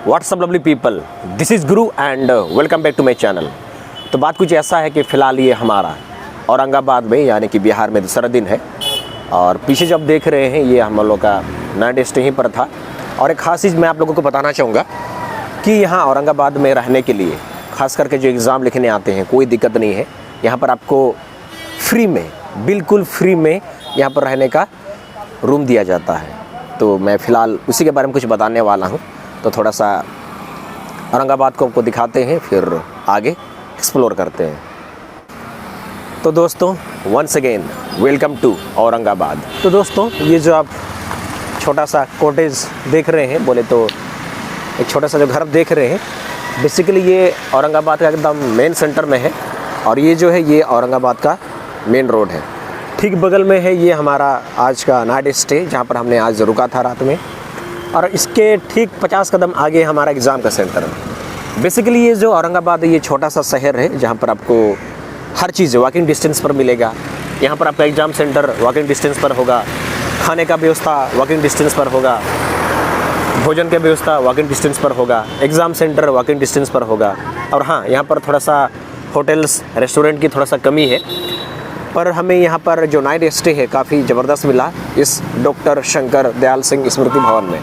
WhatsApp lovely people, this is Guru and welcome back to my channel. तो बात कुछ ऐसा है कि फ़िलहाल ये हमारा औरंगाबाद में यानी कि बिहार में दूसरा दिन है और पीछे जब देख रहे हैं ये हम लोग का नाइट स्टे यहीं पर था। और एक ख़ास चीज़ मैं आप लोगों को बताना चाहूँगा कि यहाँ औरंगाबाद में रहने के लिए ख़ास करके जो एग्ज़ाम लिखने आते हैं कोई दिक्कत नहीं है। यहाँ पर आपको फ्री में, बिल्कुल फ्री में यहाँ पर रहने का रूम दिया जाता है। तो मैं फ़िलहाल उसी के बारे में कुछ बताने वाला हूँ। तो थोड़ा सा औरंगाबाद को आपको दिखाते हैं, फिर आगे एक्सप्लोर करते हैं। तो दोस्तों once again welcome to Aurangabad. तो दोस्तों ये जो आप छोटा सा कॉटेज देख रहे हैं, बोले तो एक छोटा सा जो घर देख रहे हैं, बेसिकली ये औरंगाबाद का एकदम मेन सेंटर में है। और ये जो है ये औरंगाबाद का मेन रोड है। ठीक बगल में है ये हमारा आज का नाइट स्टे, जहाँ पर हमने आज रुका था रात में। और इसके ठीक 50 कदम आगे हमारा एग्ज़ाम का सेंटर है। बेसिकली ये जो औरंगाबाद है ये छोटा सा शहर है जहाँ पर आपको हर चीज़ वॉकिंग डिस्टेंस पर मिलेगा। यहाँ पर आपका एग्ज़ाम सेंटर वॉकिंग डिस्टेंस पर होगा, खाने का व्यवस्था वॉकिंग डिस्टेंस पर होगा, भोजन की व्यवस्था वॉकिंग डिस्टेंस पर होगा, एग्ज़ाम सेंटर वॉकिंग डिस्टेंस पर होगा। और हाँ, यहाँ पर थोड़ा सा होटल्स रेस्टोरेंट की थोड़ा सा कमी है, पर हमें यहाँ पर जो नाइट स्टे है काफ़ी ज़बरदस्त मिला इस डॉक्टर शंकर दयाल सिंह स्मृति भवन में।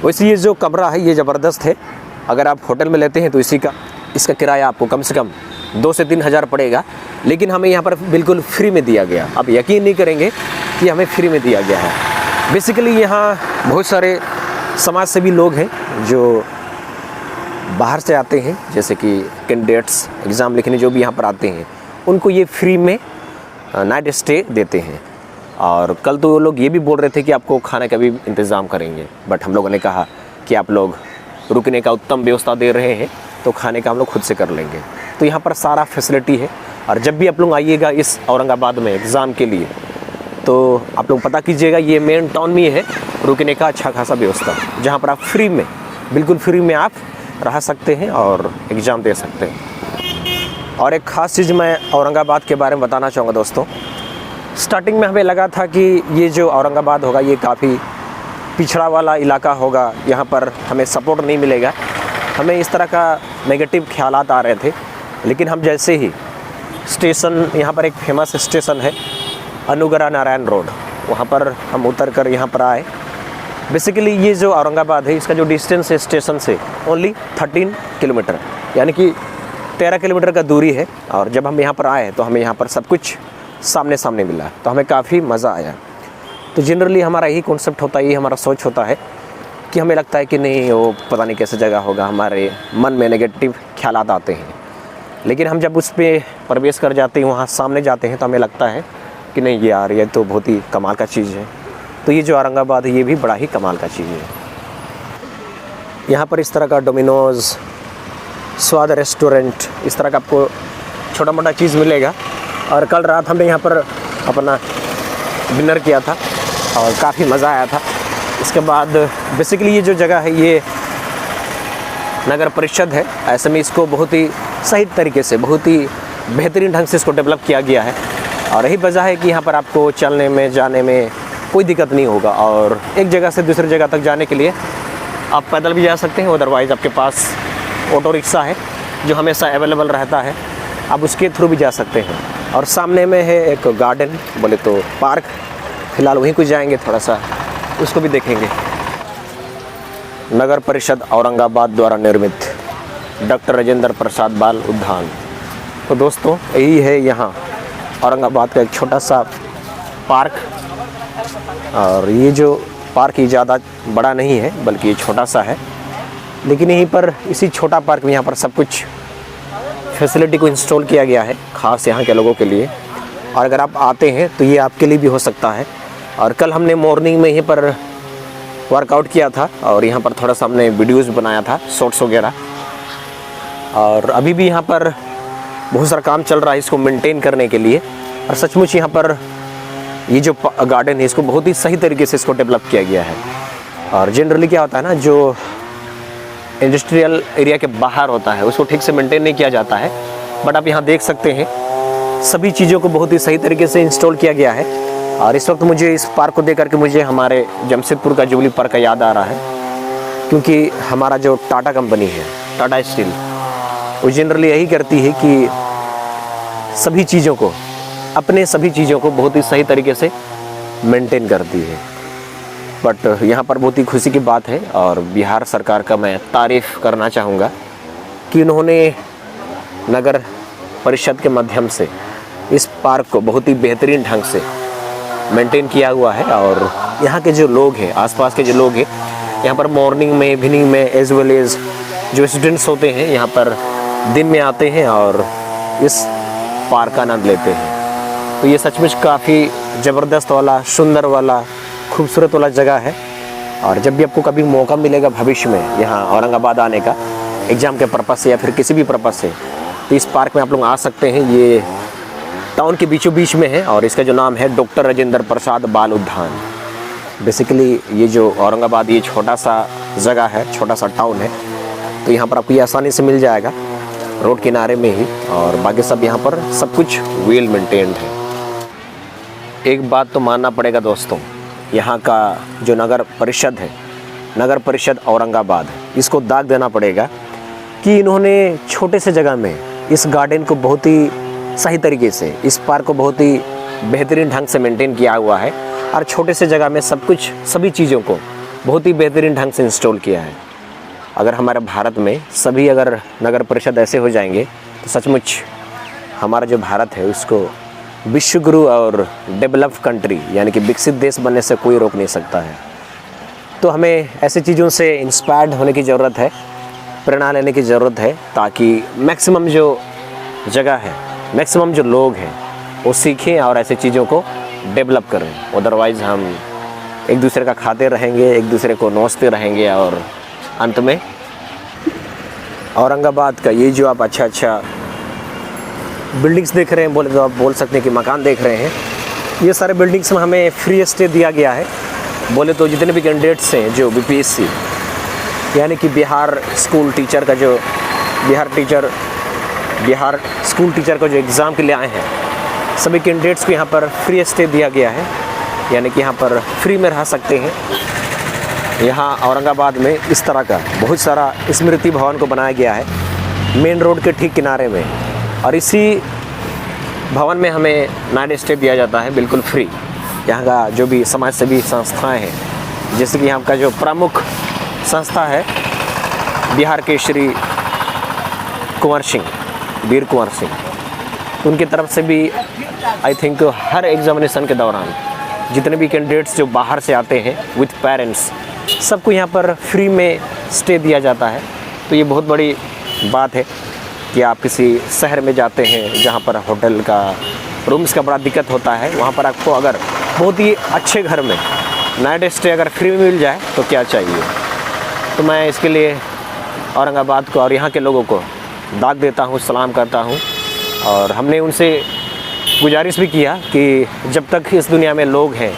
वैसे ये जो कमरा है ये ज़बरदस्त है। अगर आप होटल में लेते हैं तो इसका किराया आपको कम से कम 2 से 3 हज़ार पड़ेगा, लेकिन हमें यहाँ पर बिल्कुल फ्री में दिया गया। आप यकीन नहीं करेंगे कि हमें फ्री में दिया गया है। बेसिकली यहाँ बहुत सारे समाज सेवी लोग हैं जो बाहर से आते हैं, जैसे कि कैंडिडेट्स एग्ज़ाम लिखने जो भी यहाँ पर आते हैं, उनको ये फ्री में नाइट स्टे देते हैं। और कल तो वो लोग ये भी बोल रहे थे कि आपको खाने का भी इंतज़ाम करेंगे, बट हम लोगों ने कहा कि आप लोग रुकने का उत्तम व्यवस्था दे रहे हैं तो खाने का हम लोग खुद से कर लेंगे। तो यहाँ पर सारा फैसिलिटी है। और जब भी आप लोग आइएगा इस औरंगाबाद में एग्ज़ाम के लिए तो आप लोग पता कीजिएगा, ये मेन टाउन में है रुकने का अच्छा खासा व्यवस्था, जहाँ पर आप फ्री में, बिल्कुल फ्री में आप रह सकते हैं और एग्ज़ाम दे सकते हैं। और एक ख़ास चीज़ मैं औरंगाबाद के बारे में बताना चाहूँगा दोस्तों। स्टार्टिंग में हमें लगा था कि ये जो औरंगाबाद होगा ये काफ़ी पिछड़ा वाला इलाका होगा, यहाँ पर हमें सपोर्ट नहीं मिलेगा, हमें इस तरह का नेगेटिव ख्यालात आ रहे थे। लेकिन हम जैसे ही स्टेशन, यहाँ पर एक फेमस स्टेशन है अनुग्रह नारायण रोड, वहाँ पर हम उतर कर यहाँ पर आए। बेसिकली ये जो औरंगाबाद है इसका जो डिस्टेंस है स्टेशन से ओनली 13 किलोमीटर, यानी कि 13 किलोमीटर का दूरी है। और जब हम यहाँ पर आए तो हमें यहाँ पर सब कुछ सामने सामने मिला, तो हमें काफ़ी मज़ा आया। तो जनरली हमारा यही कॉन्सेप्ट होता है, यही हमारा सोच होता है कि हमें लगता है कि नहीं वो पता नहीं कैसे जगह होगा, हमारे मन में नेगेटिव ख्यालात आते हैं। लेकिन हम जब उस पर प्रवेश कर जाते हैं, वहाँ सामने जाते हैं, तो हमें लगता है कि नहीं यार ये तो बहुत ही कमाल का चीज़ है। तो ये जो औरंगाबाद है ये भी बड़ा ही कमाल का चीज़ है। यहाँ पर इस तरह का डोमिनोज़, स्वाद रेस्टोरेंट, इस तरह का आपको छोटा मोटा चीज़ मिलेगा। और कल रात हमने यहाँ पर अपना डिनर किया था और काफ़ी मज़ा आया था। इसके बाद बेसिकली ये जो जगह है ये नगर परिषद है, ऐसे में इसको बहुत ही सही तरीके से, बहुत ही बेहतरीन ढंग से इसको डेवलप किया गया है। और यही वजह है कि यहाँ पर आपको चलने में, जाने में कोई दिक्कत नहीं होगा। और एक जगह से दूसरी जगह तक जाने के लिए आप पैदल भी जा सकते हैं, अदरवाइज़ आपके पास ऑटो रिक्शा है जो हमेशा अवेलेबल रहता है, आप उसके थ्रू भी जा सकते हैं। और सामने में है एक गार्डन, बोले तो पार्क, फ़िलहाल वहीं कुछ जाएंगे, थोड़ा सा उसको भी देखेंगे। नगर परिषद औरंगाबाद द्वारा निर्मित डॉक्टर राजेंद्र प्रसाद बाल उद्यान। तो दोस्तों यही है यहाँ औरंगाबाद का एक छोटा सा पार्क। और ये जो पार्क ये ज़्यादा बड़ा नहीं है बल्कि ये छोटा सा है, लेकिन यहीं पर इसी छोटा पार्क में यहाँ पर सब कुछ फैसिलिटी को इंस्टॉल किया गया है ख़ास यहाँ के लोगों के लिए। और अगर आप आते हैं तो ये आपके लिए भी हो सकता है। और कल हमने मॉर्निंग में यहीं पर वर्कआउट किया था और यहाँ पर थोड़ा सा हमने वीडियोज़ बनाया था, शॉर्ट्स वगैरह। और अभी भी यहाँ पर बहुत सारा काम चल रहा है इसको मेंटेन करने के लिए। और सचमुच यहाँ पर ये जो गार्डन है इसको बहुत ही सही तरीके से इसको डेवलप किया गया है। और जनरली क्या होता है ना, जो इंडस्ट्रियल एरिया के बाहर होता है उसको ठीक से मेंटेन नहीं किया जाता है, बट आप यहाँ देख सकते हैं सभी चीज़ों को बहुत ही सही तरीके से इंस्टॉल किया गया है। और इस वक्त मुझे इस पार्क को देख करके मुझे हमारे जमशेदपुर का जुबली पार्क का याद आ रहा है। क्योंकि हमारा जो टाटा कंपनी है, टाटा स्टील, वो जनरली यही करती है कि सभी चीज़ों को, अपने सभी चीज़ों को बहुत ही सही तरीके से मेंटेन करती है। बट यहाँ पर बहुत ही खुशी की बात है और बिहार सरकार का मैं तारीफ़ करना चाहूँगा कि उन्होंने नगर परिषद के माध्यम से इस पार्क को बहुत ही बेहतरीन ढंग से मेंटेन किया हुआ है। और यहाँ के जो लोग हैं, आसपास के जो लोग हैं, यहाँ पर मॉर्निंग में, इवनिंग में, एज वेल एज जो स्टूडेंट्स होते हैं यहाँ पर दिन में आते हैं और इस पार्क का आनंद लेते हैं। तो ये सचमुच काफ़ी ज़बरदस्त वाला, सुंदर वाला, खूबसूरत वाला जगह है। और जब भी आपको कभी मौका मिलेगा भविष्य में यहाँ औरंगाबाद आने का, एग्ज़ाम के पर्पज़ से या फिर किसी भी पर्पज़ से, तो इस पार्क में आप लोग आ सकते हैं। ये टाउन के बीचों बीच में है और इसका जो नाम है डॉक्टर राजेंद्र प्रसाद बाल उद्यान। बेसिकली ये जो औरंगाबाद, ये छोटा सा जगह है, छोटा सा टाउन है, तो यहाँ पर आपको ये आसानी से मिल जाएगा रोड किनारे में ही। और बाकी सब यहाँ पर सब कुछ वेल मेंटेन्ड है। एक बात तो मानना पड़ेगा दोस्तों, यहाँ का जो नगर परिषद है, नगर परिषद औरंगाबाद, इसको दाग देना पड़ेगा कि इन्होंने छोटे से जगह में इस गार्डन को बहुत ही सही तरीके से, इस पार्क को बहुत ही बेहतरीन ढंग से मेंटेन किया हुआ है और छोटे से जगह में सब कुछ, सभी चीज़ों को बहुत ही बेहतरीन ढंग से इंस्टॉल किया है। अगर हमारे भारत में सभी अगर नगर परिषद ऐसे हो जाएंगे तो सचमुच हमारा जो भारत है उसको विश्व गुरु और डेवलप कंट्री यानी कि विकसित देश बनने से कोई रोक नहीं सकता है। तो हमें ऐसी चीज़ों से इंस्पायर्ड होने की ज़रूरत है, प्रेरणा लेने की ज़रूरत है, ताकि मैक्सिमम जो जगह है, मैक्सिमम जो लोग हैं वो सीखें और ऐसे चीज़ों को डेवलप करें। अदरवाइज़ हम एक दूसरे का खाते रहेंगे, एक दूसरे को नोचते रहेंगे और अंत में औरंगाबाद का ये जो आप अच्छा बिल्डिंग्स देख रहे हैं, बोले तो आप बोल सकते हैं कि मकान देख रहे हैं, ये सारे बिल्डिंग्स में हमें फ्री स्टे दिया गया है। बोले तो जितने भी कैंडिडेट्स हैं जो बीपीएससी यानी कि बिहार स्कूल टीचर का जो बिहार स्कूल टीचर का जो एग्ज़ाम के लिए आए हैं, सभी कैंडिडेट्स को यहाँ पर फ्री स्टे दिया गया है, यानी कि यहाँ पर फ्री में रह सकते हैं। यहाँ औरंगाबाद में इस तरह का बहुत सारा स्मृति भवन को बनाया गया है मेन रोड के ठीक किनारे में, और इसी भवन में हमें नाइट स्टे दिया जाता है बिल्कुल फ्री। यहाँ का जो भी समाज सेवी संस्थाएं हैं, जैसे कि यहाँ का जो प्रमुख संस्था है बिहार के श्री वीर कुंवर सिंह, उनकी तरफ से भी आई थिंक हर एग्जामिनेशन के दौरान जितने भी कैंडिडेट्स जो बाहर से आते हैं विथ पेरेंट्स, सबको यहाँ पर फ्री में स्टे दिया जाता है। तो ये बहुत बड़ी बात है कि आप किसी शहर में जाते हैं जहाँ पर होटल का, रूम्स का बड़ा दिक्कत होता है, वहाँ पर आपको अगर बहुत ही अच्छे घर में नाइट स्टे अगर फ्री में मिल जाए तो क्या चाहिए। तो मैं इसके लिए औरंगाबाद को और यहाँ के लोगों को दाग देता हूँ, सलाम करता हूँ। और हमने उनसे गुजारिश भी किया कि जब तक इस दुनिया में लोग हैं,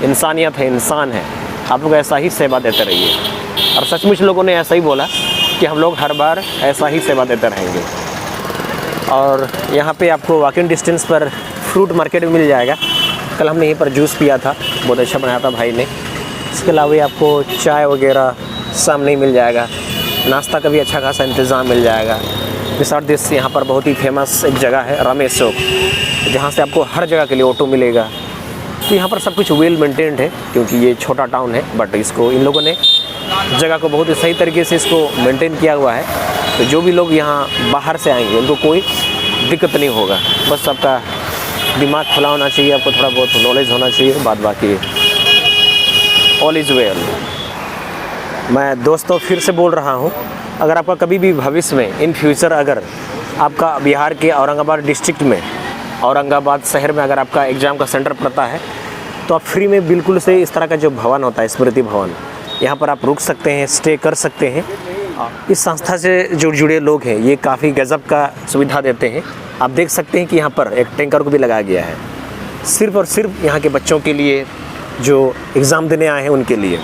इंसानियत है, इंसान है, आप लोग ऐसा ही सेवा देते रहिए। और सचमुच लोगों ने ऐसा ही बोला कि हम लोग हर बार ऐसा ही सेवा देते रहेंगे। और यहाँ पे आपको वॉकिंग डिस्टेंस पर फ्रूट मार्केट भी मिल जाएगा। कल हमने यहीं पर जूस पिया था, बहुत अच्छा बनाया था भाई ने। इसके अलावा आपको चाय वगैरह सामने ही मिल जाएगा, नाश्ता का भी अच्छा खासा इंतज़ाम मिल जाएगा। बिसार दिस यहाँ पर बहुत ही फेमस एक जगह है रमेश चौक, जहाँ से आपको हर जगह के लिए ऑटो मिलेगा। तो यहाँ पर सब कुछ वेल मेंटेन्ड है, क्योंकि ये छोटा टाउन है, बट इसको इन लोगों ने जगह को बहुत ही सही तरीके से इसको मेंटेन किया हुआ है। तो जो भी लोग यहाँ बाहर से आएंगे उनको कोई दिक्कत नहीं होगा। बस आपका दिमाग खुला होना चाहिए, आपको थोड़ा बहुत नॉलेज होना चाहिए, बाद बाकी ऑल इज़ वेल। मैं दोस्तों फिर से बोल रहा हूँ, अगर आपका कभी भी भविष्य में इन फ्यूचर अगर आपका बिहार के औरंगाबाद डिस्ट्रिक्ट में, औरंगाबाद शहर में अगर आपका एग्ज़ाम का सेंटर पड़ता है, तो आप फ्री में बिल्कुल से इस तरह का जो भवन होता है, स्मृति भवन, यहाँ पर आप रुक सकते हैं, स्टे कर सकते हैं। इस संस्था से जो जुड़े लोग हैं ये काफ़ी गज़ब का सुविधा देते हैं। आप देख सकते हैं कि यहाँ पर एक टैंकर को भी लगाया गया है, सिर्फ़ और सिर्फ यहाँ के बच्चों के लिए जो एग्ज़ाम देने आए हैं उनके लिए।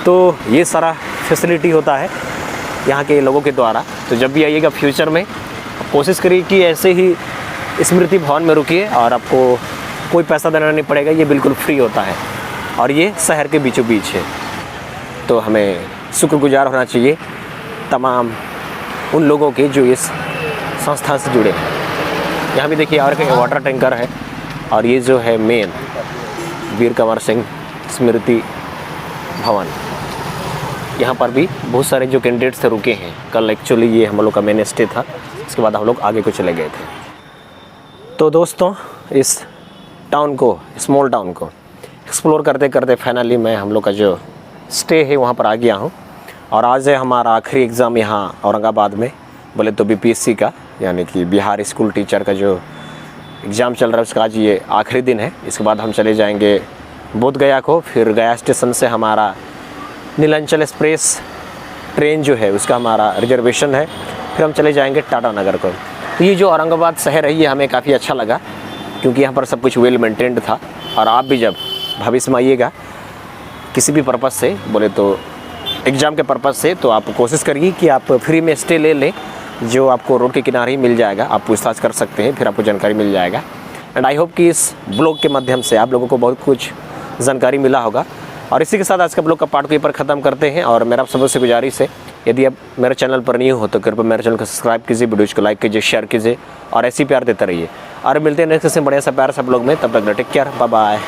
तो ये सारा फैसिलिटी होता है यहाँ के लोगों के द्वारा। तो जब भी आइएगा फ्यूचर में, कोशिश करिए कि ऐसे ही स्मृति भवन में रुकिए और आपको कोई पैसा देना नहीं पड़ेगा, ये बिल्कुल फ्री होता है और ये शहर के बीचों बीच है। तो हमें शुक्रगुजार होना चाहिए तमाम उन लोगों के जो इस संस्था से जुड़े हैं। यहाँ भी देखिए और एक वाटर टैंकर है और ये जो है मेन वीर कंवर सिंह स्मृति भवन, यहाँ पर भी बहुत सारे जो कैंडिडेट्स थे रुके हैं। कल एक्चुअली ये हम लोग का मेन स्टे था, इसके बाद हम लोग आगे को चले गए थे। तो दोस्तों इस टाउन को, स्मॉल टाउन को एक्सप्लोर करते करते फाइनली मैं हम लोग का जो स्टे है वहाँ पर आ गया हूँ। और आज है हमारा आखिरी एग्ज़ाम यहाँ औरंगाबाद में, बोले तो बीपीएससी का, यानी कि बिहार स्कूल टीचर का जो एग्ज़ाम चल रहा है उसका आज ये आखिरी दिन है। इसके बाद हम चले जाएंगे बोध गया को, फिर गया स्टेशन से हमारा नीलांचल एक्सप्रेस ट्रेन जो है उसका हमारा रिजर्वेशन है, फिर हम चले जाएंगे टाटा नगर को। तो ये जो औरंगाबाद शहर है ये हमें काफ़ी अच्छा लगा, क्योंकि यहाँ पर सब कुछ वेल मेंटेन्ड था। और आप भी जब भविष्य में आइएगा किसी भी पर्पज़ से, बोले तो एग्ज़ाम के पर्पज़ से, तो आप कोशिश करिए कि आप फ्री में स्टे ले लें, जो आपको रोड के किनारे ही मिल जाएगा। आप पूछताछ कर सकते हैं, फिर आपको जानकारी मिल जाएगा। एंड आई होप कि इस ब्लॉग के माध्यम से आप लोगों को बहुत कुछ जानकारी मिला होगा। और इसी के साथ आज का ब्लॉग का पार्ट को पर ख़त्म करते हैं। और मेरा आप सबसे गुजारिश है, यदि आप मेरे चैनल पर नहीं हो तो कृपया मेरे चैनल को सब्सक्राइब कीजिए, वीडियोज़ को लाइक कीजिए, शेयर कीजिए और ऐसे ही प्यार देते रहिए। और मिलते हैं नेक्स्ट से बढ़िया सा प्यार सा ब्लॉग में। तब तक टेक केयर, बाय बाय।